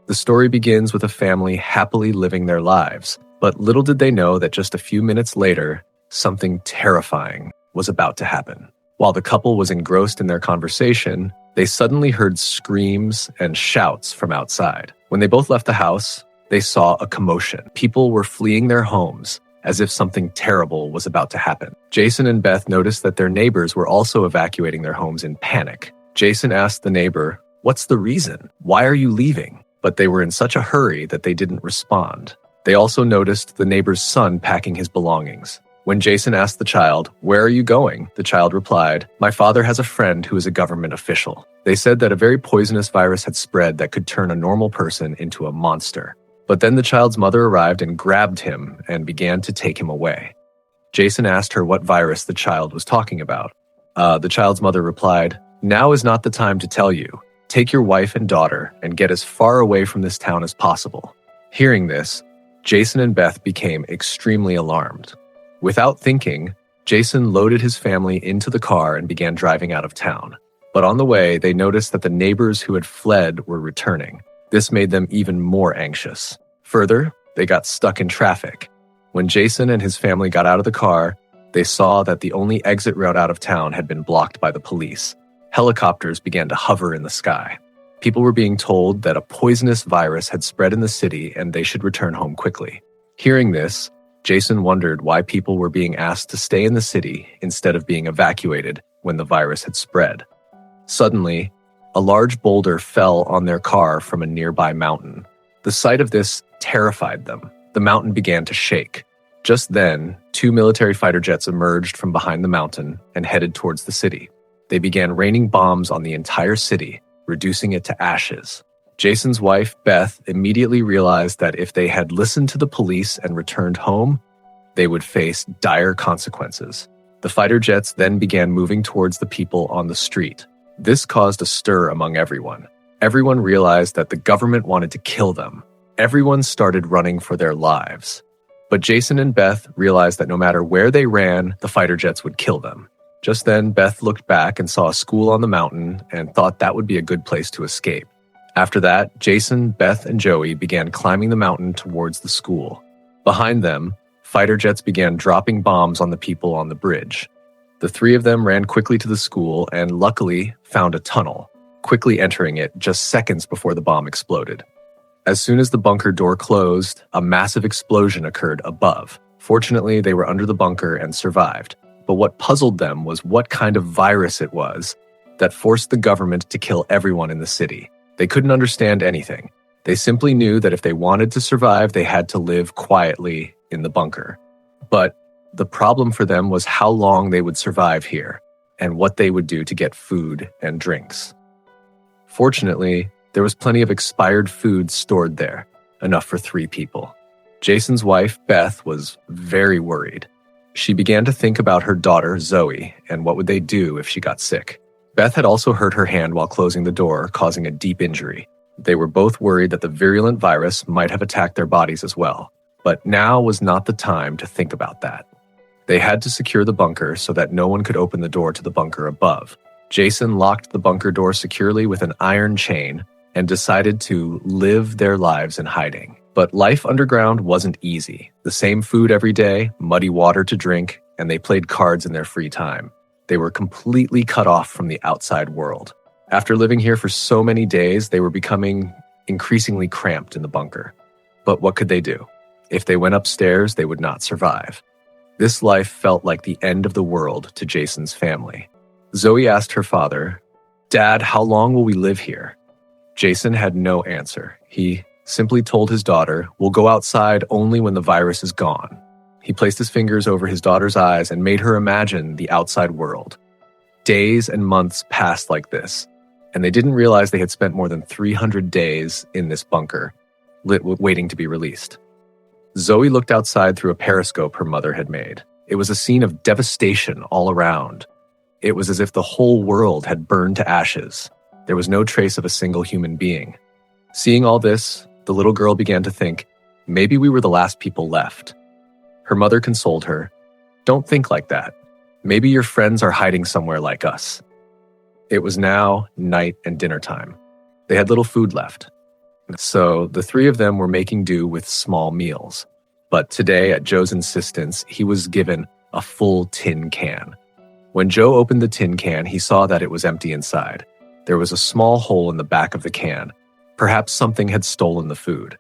The story begins with a family happily living their lives, but little did they know that just a few minutes later, something terrifying was about to happen. While the couple was engrossed in their conversation, they suddenly heard screams and shouts from outside. When they both left the house, they saw a commotion. People were fleeing their homes as if something terrible was about to happen. Jason and Beth noticed that their neighbors were also evacuating their homes in panic. Jason asked the neighbor, "What's the reason? Why are you leaving?" But they were in such a hurry that they didn't respond. They also noticed the neighbor's son packing his belongings. When Jason asked the child, "Where are you going?" the child replied, "My father has a friend who is a government official." They said that a very poisonous virus had spread that could turn a normal person into a monster. But then the child's mother arrived and grabbed him and began to take him away. Jason asked her what virus the child was talking about. The child's mother replied, "Now is not the time to tell you. Take your wife and daughter and get as far away from this town as possible." Hearing this, Jason and Beth became extremely alarmed. Without thinking, Jason loaded his family into the car and began driving out of town. But on the way, they noticed that the neighbors who had fled were returning. This made them even more anxious. Further, they got stuck in traffic. When Jason and his family got out of the car, they saw that the only exit route out of town had been blocked by the police. Helicopters began to hover in the sky. People were being told that a poisonous virus had spread in the city and they should return home quickly. Hearing this, Jason wondered why people were being asked to stay in the city instead of being evacuated when the virus had spread. Suddenly, a large boulder fell on their car from a nearby mountain. The sight of this terrified them. The mountain began to shake. Just then, 2 military fighter jets emerged from behind the mountain and headed towards the city. They began raining bombs on the entire city, reducing it to ashes. Jason's wife, Beth, immediately realized that if they had listened to the police and returned home, they would face dire consequences. The fighter jets then began moving towards the people on the street. This caused a stir among everyone. Everyone realized that the government wanted to kill them. Everyone started running for their lives. But Jason and Beth realized that no matter where they ran, the fighter jets would kill them. Just then, Beth looked back and saw a school on the mountain and thought that would be a good place to escape. After that, Jason, Beth, and Joey began climbing the mountain towards the school. Behind them, fighter jets began dropping bombs on the people on the bridge. The three of them ran quickly to the school and luckily found a tunnel, quickly entering it just seconds before the bomb exploded. As soon as the bunker door closed, a massive explosion occurred above. Fortunately, they were under the bunker and survived. But what puzzled them was what kind of virus it was that forced the government to kill everyone in the city. They couldn't understand anything. They simply knew that if they wanted to survive, they had to live quietly in the bunker. But the problem for them was how long they would survive here and what they would do to get food and drinks. Fortunately, there was plenty of expired food stored there, enough for 3 people. Jason's wife, Beth, was very worried. She began to think about her daughter, Zoe, and what would they do if she got sick. Beth had also hurt her hand while closing the door, causing a deep injury. They were both worried that the virulent virus might have attacked their bodies as well. But now was not the time to think about that. They had to secure the bunker so that no one could open the door to the bunker above. Jason locked the bunker door securely with an iron chain and decided to live their lives in hiding. But life underground wasn't easy. The same food every day, muddy water to drink, and they played cards in their free time. They were completely cut off from the outside world. After living here for so many days, they were becoming increasingly cramped in the bunker. But what could they do? If they went upstairs, they would not survive. This life felt like the end of the world to Jason's family. Zoe asked her father, "Dad, how long will we live here?" Jason had no answer. He simply told his daughter, "We'll go outside only when the virus is gone." He placed his fingers over his daughter's eyes and made her imagine the outside world. Days and months passed like this, and they didn't realize they had spent more than 300 days in this bunker, waiting to be released. Zoe looked outside through a periscope her mother had made. It was a scene of devastation all around. It was as if the whole world had burned to ashes. There was no trace of a single human being. Seeing all this, the little girl began to think, maybe we were the last people left. Her mother consoled her, "Don't think like that. Maybe your friends are hiding somewhere like us." It was now night and dinner time. They had little food left. So the three of them were making do with small meals. But today, at Joe's insistence, he was given a full tin can. When Joe opened the tin can, he saw that it was empty inside. There was a small hole in the back of the can. Perhaps something had stolen the food.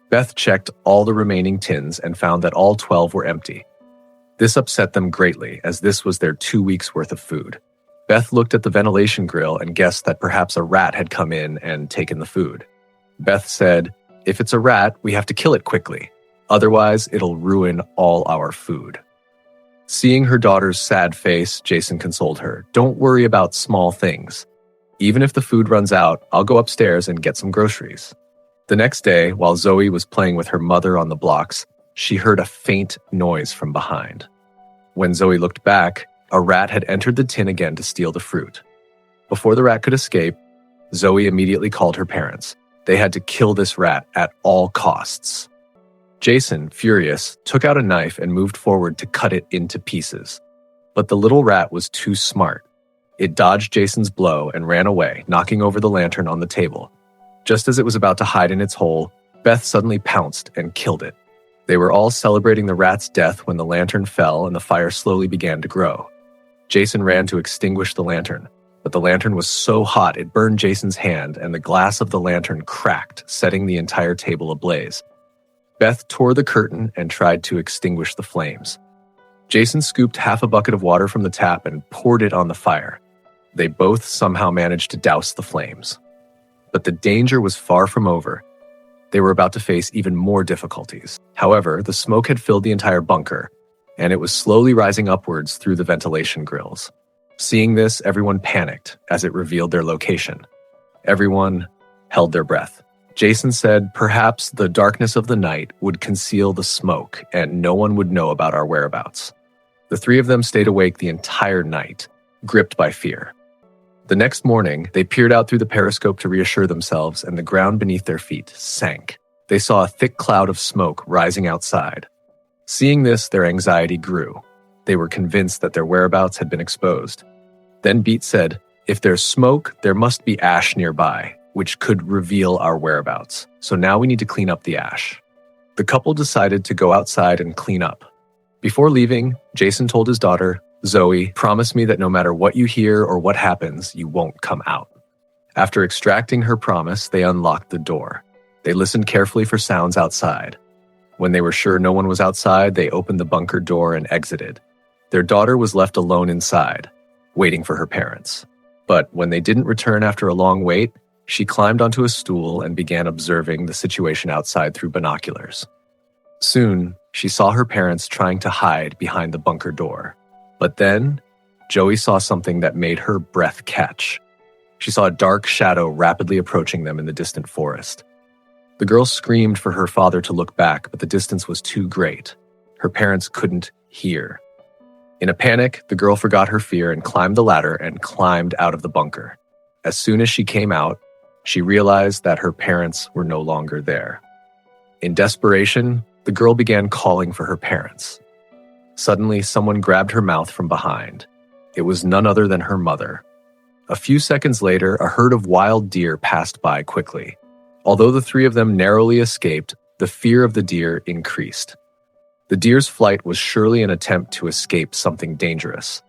Beth checked all the remaining tins and found that all 12 were empty. This upset them greatly, as this was their 2 weeks' worth of food. Beth looked at the ventilation grill and guessed that perhaps a rat had come in and taken the food. Beth said, "If it's a rat, we have to kill it quickly. Otherwise, it'll ruin all our food." Seeing her daughter's sad face, Jason consoled her, "Don't worry about small things. Even if the food runs out, I'll go upstairs and get some groceries." The next day, while Zoe was playing with her mother on the blocks, she heard a faint noise from behind. When Zoe looked back, a rat had entered the tin again to steal the fruit. Before the rat could escape, Zoe immediately called her parents. They had to kill this rat at all costs. Jason, furious, took out a knife and moved forward to cut it into pieces. But the little rat was too smart. It dodged Jason's blow and ran away, knocking over the lantern on the table. Just as it was about to hide in its hole, Beth suddenly pounced and killed it. They were all celebrating the rat's death when the lantern fell and the fire slowly began to grow. Jason ran to extinguish the lantern, but the lantern was so hot it burned Jason's hand and the glass of the lantern cracked, setting the entire table ablaze. Beth tore the curtain and tried to extinguish the flames. Jason scooped half a bucket of water from the tap and poured it on the fire. They both somehow managed to douse the flames. But the danger was far from over. They were about to face even more difficulties. However, the smoke had filled the entire bunker, and it was slowly rising upwards through the ventilation grills. Seeing this, everyone panicked as it revealed their location. Everyone held their breath. Jason said perhaps the darkness of the night would conceal the smoke and no one would know about our whereabouts. The three of them stayed awake the entire night, gripped by fear. The next morning, they peered out through the periscope to reassure themselves, and the ground beneath their feet sank. They saw a thick cloud of smoke rising outside. Seeing this, their anxiety grew. They were convinced that their whereabouts had been exposed. Then Beat said, "If there's smoke, there must be ash nearby, which could reveal our whereabouts. So now we need to clean up the ash." The couple decided to go outside and clean up. Before leaving, Jason told his daughter, "Zoe, promise me that no matter what you hear or what happens, you won't come out." After extracting her promise, they unlocked the door. They listened carefully for sounds outside. When they were sure no one was outside, they opened the bunker door and exited. Their daughter was left alone inside, waiting for her parents. But when they didn't return after a long wait, she climbed onto a stool and began observing the situation outside through binoculars. Soon, she saw her parents trying to hide behind the bunker door. But then, Joey saw something that made her breath catch. She saw a dark shadow rapidly approaching them in the distant forest. The girl screamed for her father to look back, but the distance was too great. Her parents couldn't hear. In a panic, the girl forgot her fear and climbed the ladder and climbed out of the bunker. As soon as she came out, she realized that her parents were no longer there. In desperation, the girl began calling for her parents. Suddenly, someone grabbed her mouth from behind. It was none other than her mother. A few seconds later, a herd of wild deer passed by quickly. Although the three of them narrowly escaped, the fear of the deer increased. The deer's flight was surely an attempt to escape something dangerous.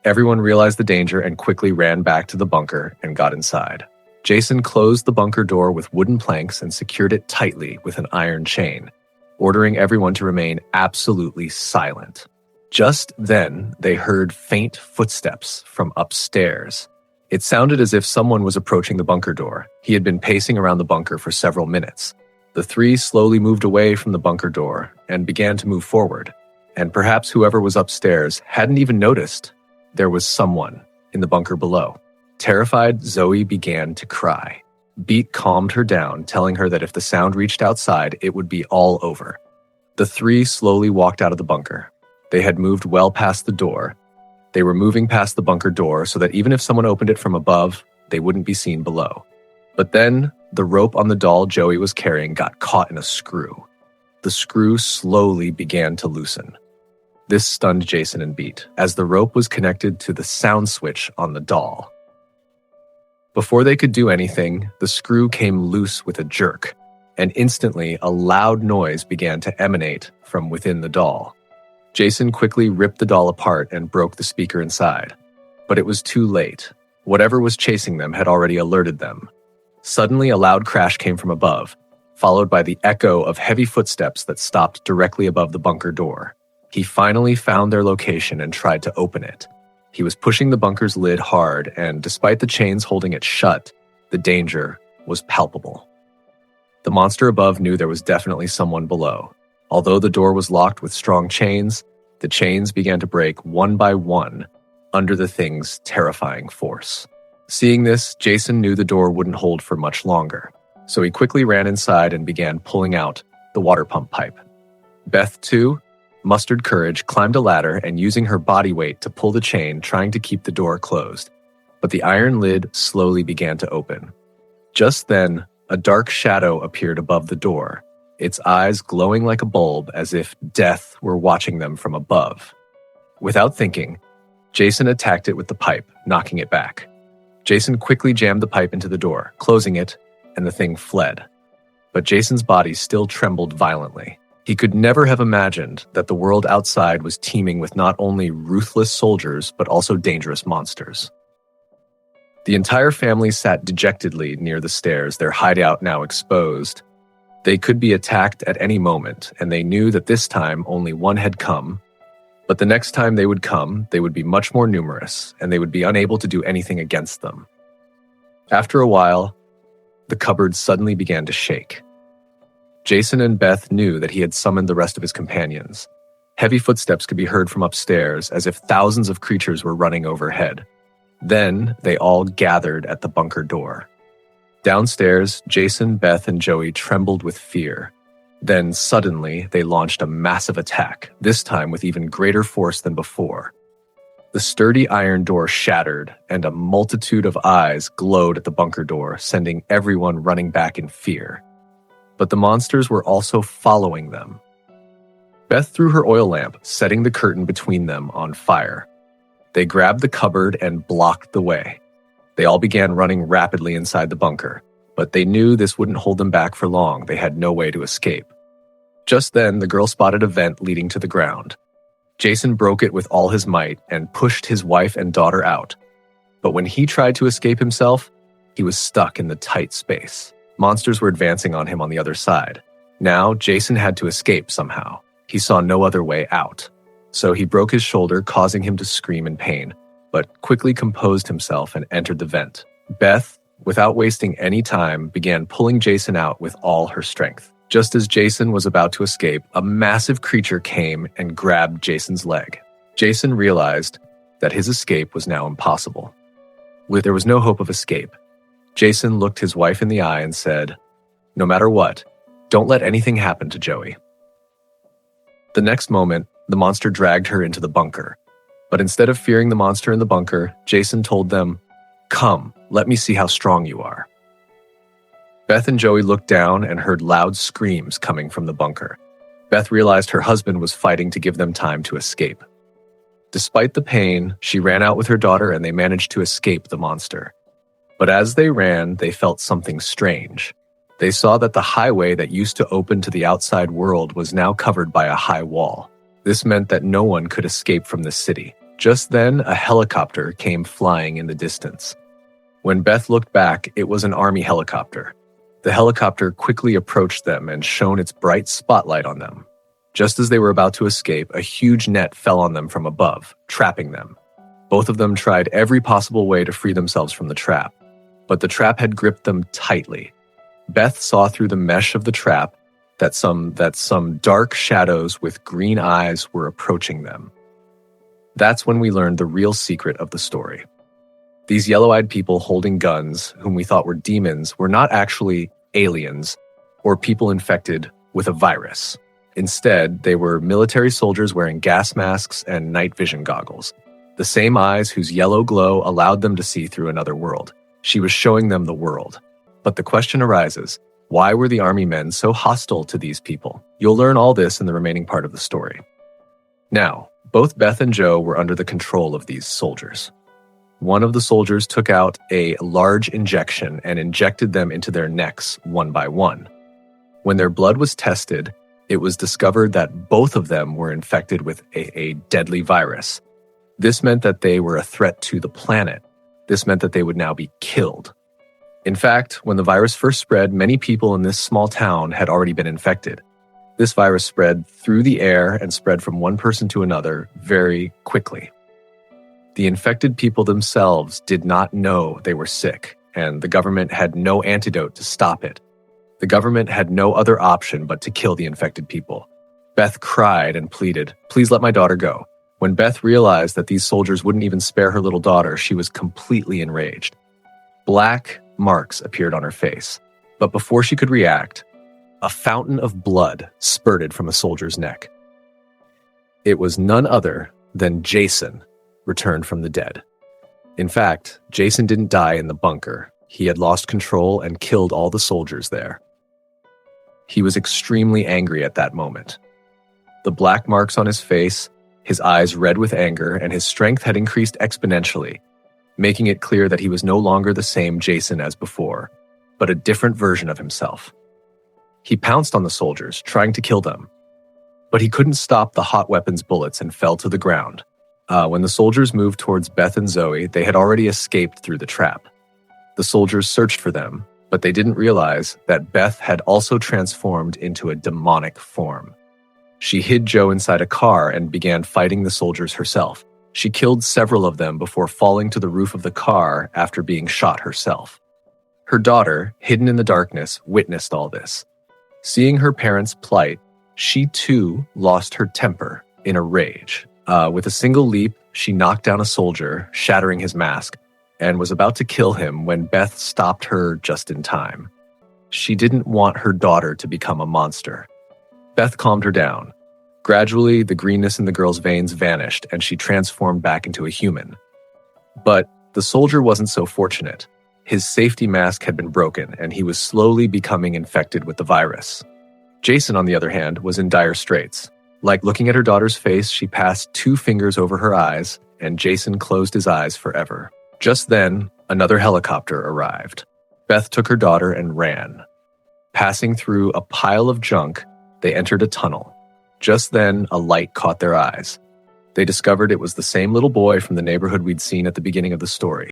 Everyone realized the danger and quickly ran back to the bunker and got inside. Jason closed the bunker door with wooden planks and secured it tightly with an iron chain, ordering everyone to remain absolutely silent. Just then, they heard faint footsteps from upstairs. It sounded as if someone was approaching the bunker door. He had been pacing around the bunker for several minutes. The three slowly moved away from the bunker door and began to move forward. And perhaps whoever was upstairs hadn't even noticed there was someone in the bunker below. Terrified, Zoe began to cry. Beat calmed her down, telling her that if the sound reached outside, it would be all over. The three slowly walked out of the bunker. They had moved well past the door. They were moving past the bunker door so that even if someone opened it from above, they wouldn't be seen below. But then, the rope on the doll Joey was carrying got caught in a screw. The screw slowly began to loosen. This stunned Jason and Beat, as the rope was connected to the sound switch on the doll. Before they could do anything, the screw came loose with a jerk, and instantly a loud noise began to emanate from within the doll. Jason quickly ripped the doll apart and broke the speaker inside. But it was too late. Whatever was chasing them had already alerted them. Suddenly, a loud crash came from above, followed by the echo of heavy footsteps that stopped directly above the bunker door. He finally found their location and tried to open it. He was pushing the bunker's lid hard, and despite the chains holding it shut, the danger was palpable. The monster above knew there was definitely someone below. Although the door was locked with strong chains, the chains began to break one by one under the thing's terrifying force. Seeing this, Jason knew the door wouldn't hold for much longer, so he quickly ran inside and began pulling out the water pump pipe. Beth, too, mustered courage, climbed a ladder, and using her body weight to pull the chain, trying to keep the door closed. But the iron lid slowly began to open. Just then, a dark shadow appeared above the door, its eyes glowing like a bulb as if death were watching them from above. Without thinking, Jason attacked it with the pipe, knocking it back. Jason quickly jammed the pipe into the door, closing it, and the thing fled. But Jason's body still trembled violently. He could never have imagined that the world outside was teeming with not only ruthless soldiers, but also dangerous monsters. The entire family sat dejectedly near the stairs, their hideout now exposed. They could be attacked at any moment, and they knew that this time only one had come. But the next time they would come, they would be much more numerous, and they would be unable to do anything against them. After a while, the cupboard suddenly began to shake. Jason and Beth knew that he had summoned the rest of his companions. Heavy footsteps could be heard from upstairs, as if thousands of creatures were running overhead. Then they all gathered at the bunker door. Downstairs, Jason, Beth, and Joey trembled with fear. Then suddenly, they launched a massive attack, this time with even greater force than before. The sturdy iron door shattered, and a multitude of eyes glowed at the bunker door, sending everyone running back in fear. But the monsters were also following them. Beth threw her oil lamp, setting the curtain between them on fire. They grabbed the cupboard and blocked the way. They all began running rapidly inside the bunker, but they knew this wouldn't hold them back for long. They had no way to escape. Just then, the girl spotted a vent leading to the ground. Jason broke it with all his might and pushed his wife and daughter out. But when he tried to escape himself, he was stuck in the tight space. Monsters were advancing on him on the other side. Now, Jason had to escape somehow. He saw no other way out. So he broke his shoulder, causing him to scream in pain, but quickly composed himself and entered the vent. Beth, without wasting any time, began pulling Jason out with all her strength. Just as Jason was about to escape, a massive creature came and grabbed Jason's leg. Jason realized that his escape was now impossible. There was no hope of escape. Jason looked his wife in the eye and said, "No matter what, don't let anything happen to Joey." The next moment, the monster dragged her into the bunker. But instead of fearing the monster in the bunker, Jason told them, "Come, let me see how strong you are." Beth and Joey looked down and heard loud screams coming from the bunker. Beth realized her husband was fighting to give them time to escape. Despite the pain, she ran out with her daughter and they managed to escape the monster. But as they ran, they felt something strange. They saw that the highway that used to open to the outside world was now covered by a high wall. This meant that no one could escape from the city. Just then, a helicopter came flying in the distance. When Beth looked back, it was an army helicopter. The helicopter quickly approached them and shone its bright spotlight on them. Just as they were about to escape, a huge net fell on them from above, trapping them. Both of them tried every possible way to free themselves from the trap, but the trap had gripped them tightly. Beth saw through the mesh of the trap that some dark shadows with green eyes were approaching them. That's when we learned the real secret of the story. These yellow-eyed people holding guns, whom we thought were demons, were not actually aliens or people infected with a virus. Instead, they were military soldiers wearing gas masks and night vision goggles, the same eyes whose yellow glow allowed them to see through another world. She was showing them the world. But the question arises, why were the army men so hostile to these people? You'll learn all this in the remaining part of the story. Now, both Beth and Joe were under the control of these soldiers. One of the soldiers took out a large injection and injected them into their necks one by one. When their blood was tested, it was discovered that both of them were infected with a deadly virus. This meant that they were a threat to the planet. This meant that they would now be killed. In fact, when the virus first spread, many people in this small town had already been infected. This virus spread through the air and spread from one person to another very quickly. The infected people themselves did not know they were sick, and the government had no antidote to stop it. The government had no other option but to kill the infected people. Beth cried and pleaded, "Please let my daughter go." When Beth realized that these soldiers wouldn't even spare her little daughter, she was completely enraged. Black marks appeared on her face, but before she could react, a fountain of blood spurted from a soldier's neck. It was none other than Jason, returned from the dead. In fact, Jason didn't die in the bunker. He had lost control and killed all the soldiers there. He was extremely angry at that moment. The black marks on his face, his eyes red with anger, and his strength had increased exponentially, making it clear that he was no longer the same Jason as before, but a different version of himself. He pounced on the soldiers, trying to kill them, but he couldn't stop the hot weapons bullets and fell to the ground. When the soldiers moved towards Beth and Zoe, they had already escaped through the trap. The soldiers searched for them, but they didn't realize that Beth had also transformed into a demonic form. She hid Joe inside a car and began fighting the soldiers herself. She killed several of them before falling to the roof of the car after being shot herself. Her daughter, hidden in the darkness, witnessed all this. Seeing her parents' plight, she too lost her temper in a rage. With a single leap, she knocked down a soldier, shattering his mask, and was about to kill him when Beth stopped her just in time. She didn't want her daughter to become a monster. Beth calmed her down. Gradually, the greenness in the girl's veins vanished, and she transformed back into a human. But the soldier wasn't so fortunate. His safety mask had been broken, and he was slowly becoming infected with the virus. Jason, on the other hand, was in dire straits. Like looking at her daughter's face, she passed 2 fingers over her eyes, and Jason closed his eyes forever. Just then, another helicopter arrived. Beth took her daughter and ran. Passing through a pile of junk, they entered a tunnel. Just then, a light caught their eyes. They discovered it was the same little boy from the neighborhood we'd seen at the beginning of the story.